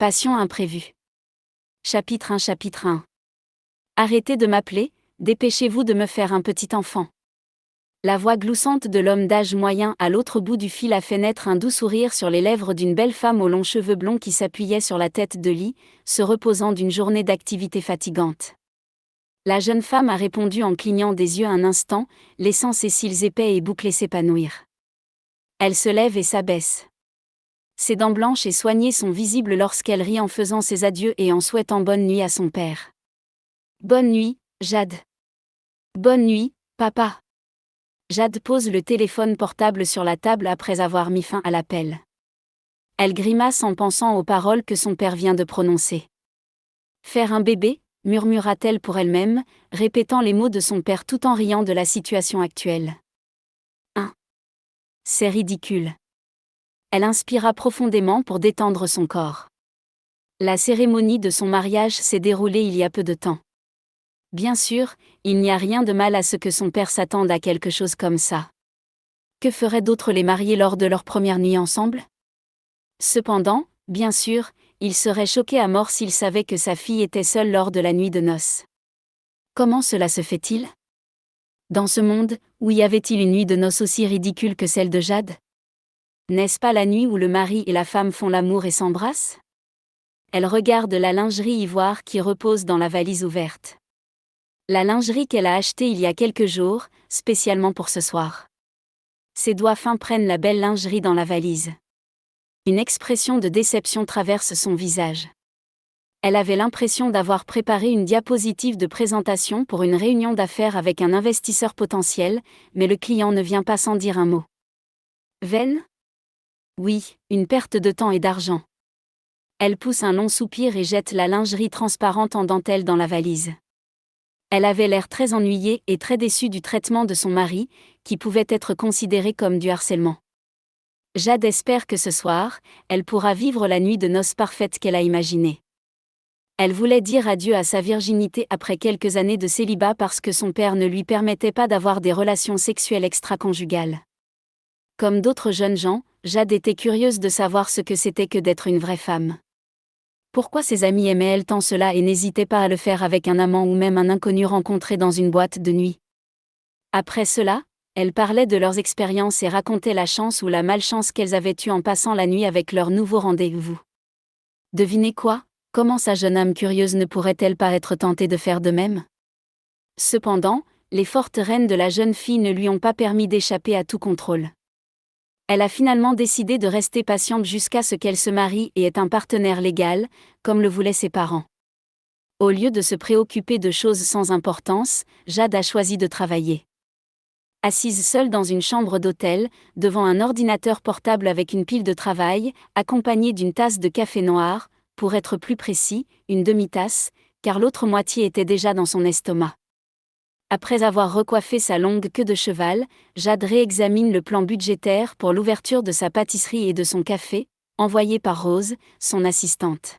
Passion imprévue. Chapitre 1 Chapitre 1. Arrêtez de m'appeler, dépêchez-vous de me faire un petit enfant. La voix gloussante de l'homme d'âge moyen à l'autre bout du fil a fait naître un doux sourire sur les lèvres d'une belle femme aux longs cheveux blonds qui s'appuyait sur la tête de lit, se reposant d'une journée d'activité fatigante. La jeune femme a répondu en clignant des yeux un instant, laissant ses cils épais et bouclés s'épanouir. Elle se lève et s'abaisse. Ses dents blanches et soignées sont visibles lorsqu'elle rit en faisant ses adieux et en souhaitant bonne nuit à son père. Bonne nuit, Jade. Bonne nuit, papa. Jade pose le téléphone portable sur la table après avoir mis fin à l'appel. Elle grimace en pensant aux paroles que son père vient de prononcer. Faire un bébé, murmura-t-elle pour elle-même, répétant les mots de son père tout en riant de la situation actuelle. C'est ridicule. Elle inspira profondément pour détendre son corps. La cérémonie de son mariage s'est déroulée il y a peu de temps. Bien sûr, il n'y a rien de mal à ce que son père s'attende à quelque chose comme ça. Que feraient d'autres les mariés lors de leur première nuit ensemble ? Cependant, bien sûr, il serait choqué à mort s'il savait que sa fille était seule lors de la nuit de noces. Comment cela se fait-il ? Dans ce monde, où y avait-il une nuit de noces aussi ridicule que celle de Jade ? N'est-ce pas la nuit où le mari et la femme font l'amour et s'embrassent ? Elle regarde la lingerie ivoire qui repose dans la valise ouverte. La lingerie qu'elle a achetée il y a quelques jours, spécialement pour ce soir. Ses doigts fins prennent la belle lingerie dans la valise. Une expression de déception traverse son visage. Elle avait l'impression d'avoir préparé une diapositive de présentation pour une réunion d'affaires avec un investisseur potentiel, mais le client ne vient pas sans dire un mot. Vaine ? Oui, une perte de temps et d'argent. Elle pousse un long soupir et jette la lingerie transparente en dentelle dans la valise. Elle avait l'air très ennuyée et très déçue du traitement de son mari, qui pouvait être considéré comme du harcèlement. Jade espère que ce soir, elle pourra vivre la nuit de noces parfaite qu'elle a imaginée. Elle voulait dire adieu à sa virginité après quelques années de célibat parce que son père ne lui permettait pas d'avoir des relations sexuelles extra-conjugales. Comme d'autres jeunes gens, Jade était curieuse de savoir ce que c'était que d'être une vraie femme. Pourquoi ses amis aimaient-elles tant cela et n'hésitaient pas à le faire avec un amant ou même un inconnu rencontré dans une boîte de nuit ? Après cela, elles parlaient de leurs expériences et racontaient la chance ou la malchance qu'elles avaient eue en passant la nuit avec leur nouveau rendez-vous. Devinez quoi ? Comment sa jeune âme curieuse ne pourrait-elle pas être tentée de faire de même ? Cependant, les fortes rênes de la jeune fille ne lui ont pas permis d'échapper à tout contrôle. Elle a finalement décidé de rester patiente jusqu'à ce qu'elle se marie et ait un partenaire légal, comme le voulaient ses parents. Au lieu de se préoccuper de choses sans importance, Jade a choisi de travailler. Assise seule dans une chambre d'hôtel, devant un ordinateur portable avec une pile de travail, accompagnée d'une tasse de café noir, pour être plus précis, une demi-tasse, car l'autre moitié était déjà dans son estomac. Après avoir recoiffé sa longue queue de cheval, Jade réexamine le plan budgétaire pour l'ouverture de sa pâtisserie et de son café, envoyé par Rose, son assistante.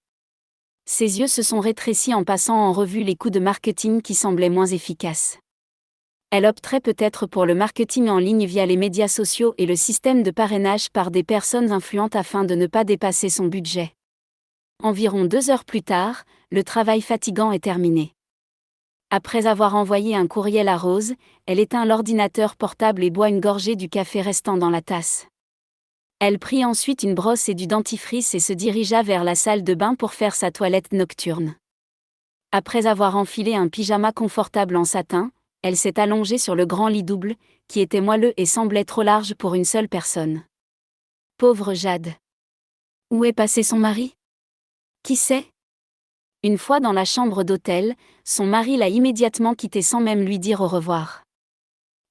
Ses yeux se sont rétrécis en passant en revue les coups de marketing qui semblaient moins efficaces. Elle opterait peut-être pour le marketing en ligne via les médias sociaux et le système de parrainage par des personnes influentes afin de ne pas dépasser son budget. Environ 2 heures plus tard, le travail fatigant est terminé. Après avoir envoyé un courriel à Rose, elle éteint l'ordinateur portable et boit une gorgée du café restant dans la tasse. Elle prit ensuite une brosse et du dentifrice et se dirigea vers la salle de bain pour faire sa toilette nocturne. Après avoir enfilé un pyjama confortable en satin, elle s'est allongée sur le grand lit double, qui était moelleux et semblait trop large pour une seule personne. Pauvre Jade. Où est passé son mari ? Qui sait ? Une fois dans la chambre d'hôtel, son mari l'a immédiatement quittée sans même lui dire au revoir.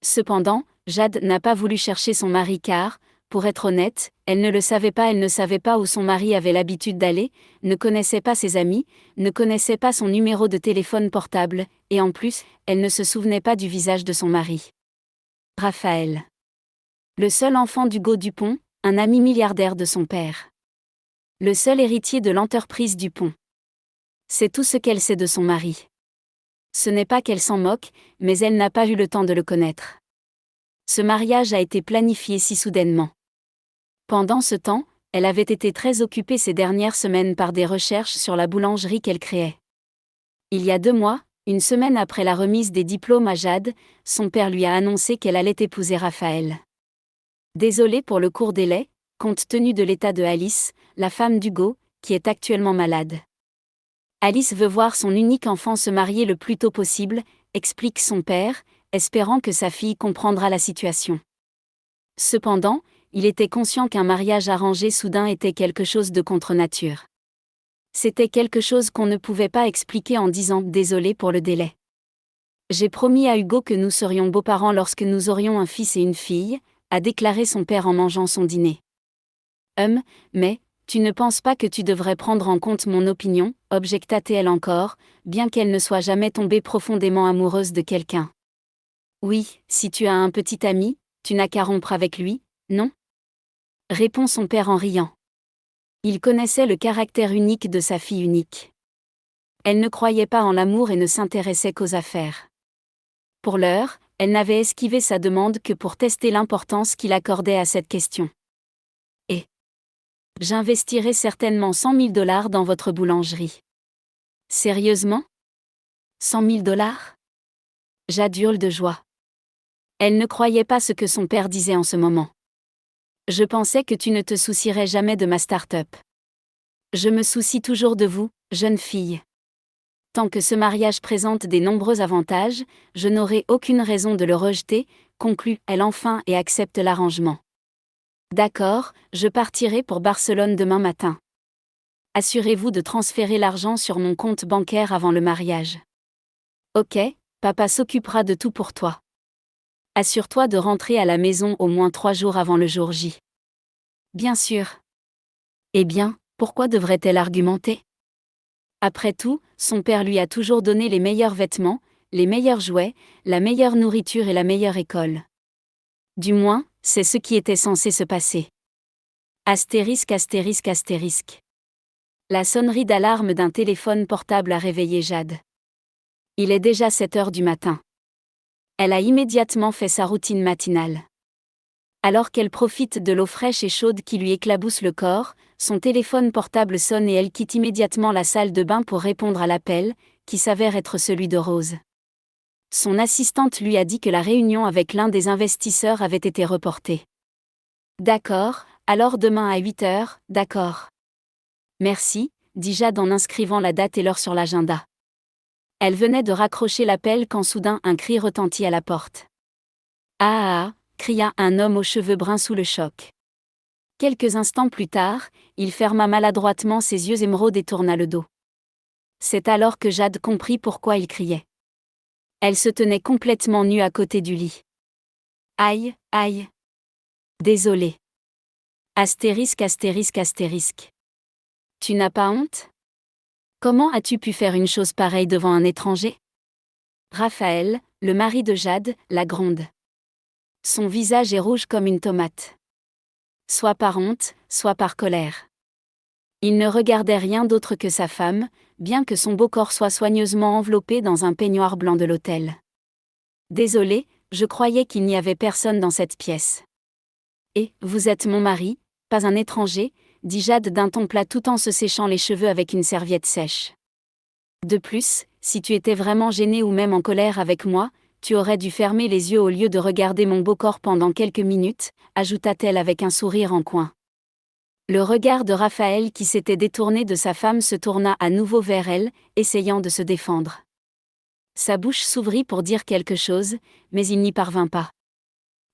Cependant, Jade n'a pas voulu chercher son mari car, pour être honnête, elle ne savait pas où son mari avait l'habitude d'aller, ne connaissait pas ses amis, ne connaissait pas son numéro de téléphone portable, et en plus, elle ne se souvenait pas du visage de son mari. Raphaël. Le seul enfant d'Hugo Dupont, un ami milliardaire de son père. Le seul héritier de l'entreprise Dupont. C'est tout ce qu'elle sait de son mari. Ce n'est pas qu'elle s'en moque, mais elle n'a pas eu le temps de le connaître. Ce mariage a été planifié si soudainement. Pendant ce temps, elle avait été très occupée ces dernières semaines par des recherches sur la boulangerie qu'elle créait. Il y a 2 mois, une semaine après la remise des diplômes à Jade, son père lui a annoncé qu'elle allait épouser Raphaël. Désolé pour le court délai, compte tenu de l'état de Alice, la femme d'Hugo, qui est actuellement malade. Alice veut voir son unique enfant se marier le plus tôt possible, explique son père, espérant que sa fille comprendra la situation. Cependant, il était conscient qu'un mariage arrangé soudain était quelque chose de contre nature. C'était quelque chose qu'on ne pouvait pas expliquer en disant « désolé pour le délai ». J'ai promis à Hugo que nous serions beaux-parents lorsque nous aurions un fils et une fille, a déclaré son père en mangeant son dîner. Mais, tu ne penses pas que tu devrais prendre en compte mon opinion, objecta-t-elle encore, bien qu'elle ne soit jamais tombée profondément amoureuse de quelqu'un. Oui, si tu as un petit ami, tu n'as qu'à rompre avec lui, non ? Répond son père en riant. Il connaissait le caractère unique de sa fille unique. Elle ne croyait pas en l'amour et ne s'intéressait qu'aux affaires. Pour l'heure, elle n'avait esquivé sa demande que pour tester l'importance qu'il accordait à cette question. Et j'investirai certainement $100 000 dans votre boulangerie. Sérieusement ? $100 000 ? Jade hurle de joie. Elle ne croyait pas ce que son père disait en ce moment. Je pensais que tu ne te soucierais jamais de ma start-up. Je me soucie toujours de vous, jeune fille. Tant que ce mariage présente des nombreux avantages, je n'aurai aucune raison de le rejeter, conclut-elle enfin et accepte l'arrangement. D'accord, je partirai pour Barcelone demain matin. Assurez-vous de transférer l'argent sur mon compte bancaire avant le mariage. Ok, papa s'occupera de tout pour toi. Assure-toi de rentrer à la maison au moins 3 jours avant le jour J. Bien sûr. Eh bien, pourquoi devrait-elle argumenter ? Après tout, son père lui a toujours donné les meilleurs vêtements, les meilleurs jouets, la meilleure nourriture et la meilleure école. Du moins, c'est ce qui était censé se passer. Astérisque astérisque astérisque. La sonnerie d'alarme d'un téléphone portable a réveillé Jade. Il est déjà 7 heures du matin. Elle a immédiatement fait sa routine matinale. Alors qu'elle profite de l'eau fraîche et chaude qui lui éclabousse le corps, son téléphone portable sonne et elle quitte immédiatement la salle de bain pour répondre à l'appel, qui s'avère être celui de Rose. Son assistante lui a dit que la réunion avec l'un des investisseurs avait été reportée. D'accord, alors demain à 8 heures, d'accord. Merci, dit Jade en inscrivant la date et l'heure sur l'agenda. Elle venait de raccrocher l'appel quand soudain un cri retentit à la porte. Ah ah, cria un homme aux cheveux bruns sous le choc. Quelques instants plus tard, il ferma maladroitement ses yeux émeraudes et tourna le dos. C'est alors que Jade comprit pourquoi il criait. Elle se tenait complètement nue à côté du lit. Aïe, aïe. Désolé. Astérisque astérisque astérisque. Tu n'as pas honte ? Comment as-tu pu faire une chose pareille devant un étranger ? Raphaël, le mari de Jade, la gronde. Son visage est rouge comme une tomate. Soit par honte, soit par colère. Il ne regardait rien d'autre que sa femme, bien que son beau corps soit soigneusement enveloppé dans un peignoir blanc de l'hôtel. Désolé, je croyais qu'il n'y avait personne dans cette pièce. Et, vous êtes mon mari, pas un étranger, dit Jade d'un ton plat tout en se séchant les cheveux avec une serviette sèche. De plus, si tu étais vraiment gêné ou même en colère avec moi, tu aurais dû fermer les yeux au lieu de regarder mon beau corps pendant quelques minutes, ajouta-t-elle avec un sourire en coin. Le regard de Raphaël qui s'était détourné de sa femme se tourna à nouveau vers elle, essayant de se défendre. Sa bouche s'ouvrit pour dire quelque chose, mais il n'y parvint pas.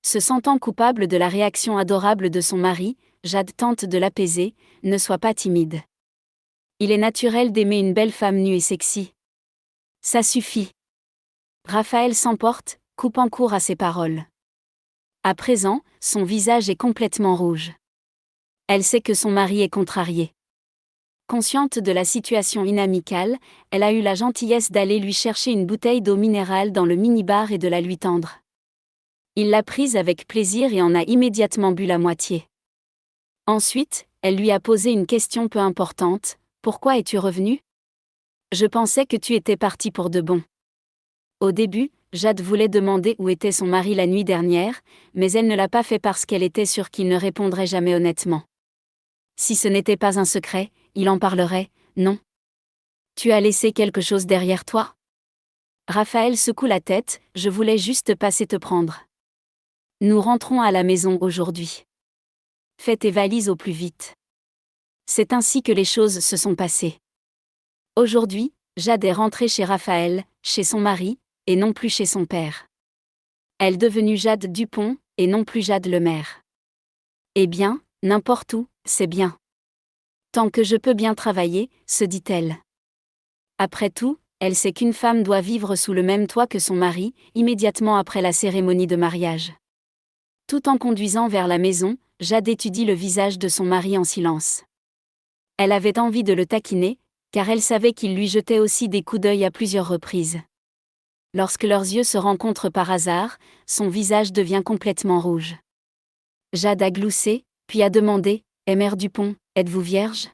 Se sentant coupable de la réaction adorable de son mari, Jade tente de l'apaiser, ne sois pas timide. Il est naturel d'aimer une belle femme nue et sexy. Ça suffit. Raphaël s'emporte, coupant court à ses paroles. À présent, son visage est complètement rouge. Elle sait que son mari est contrarié. Consciente de la situation inamicale, elle a eu la gentillesse d'aller lui chercher une bouteille d'eau minérale dans le minibar et de la lui tendre. Il l'a prise avec plaisir et en a immédiatement bu la moitié. Ensuite, elle lui a posé une question peu importante. Pourquoi es-tu revenu ? Je pensais que tu étais parti pour de bon. Au début, Jade voulait demander où était son mari la nuit dernière, mais elle ne l'a pas fait parce qu'elle était sûre qu'il ne répondrait jamais honnêtement. Si ce n'était pas un secret, il en parlerait, non? Tu as laissé quelque chose derrière toi? Raphaël secoue la tête, je voulais juste passer te prendre. Nous rentrons à la maison aujourd'hui. Fais tes valises au plus vite. C'est ainsi que les choses se sont passées. Aujourd'hui, Jade est rentrée chez Raphaël, chez son mari, et non plus chez son père. Elle est devenue Jade Dupont, et non plus Jade Lemaire. Eh bien, n'importe où, c'est bien. Tant que je peux bien travailler, se dit-elle. Après tout, elle sait qu'une femme doit vivre sous le même toit que son mari, immédiatement après la cérémonie de mariage. Tout en conduisant vers la maison, Jade étudie le visage de son mari en silence. Elle avait envie de le taquiner, car elle savait qu'il lui jetait aussi des coups d'œil à plusieurs reprises. Lorsque leurs yeux se rencontrent par hasard, son visage devient complètement rouge. Jade a gloussé, puis a demandé, « Eh mère Dupont, êtes-vous vierge ?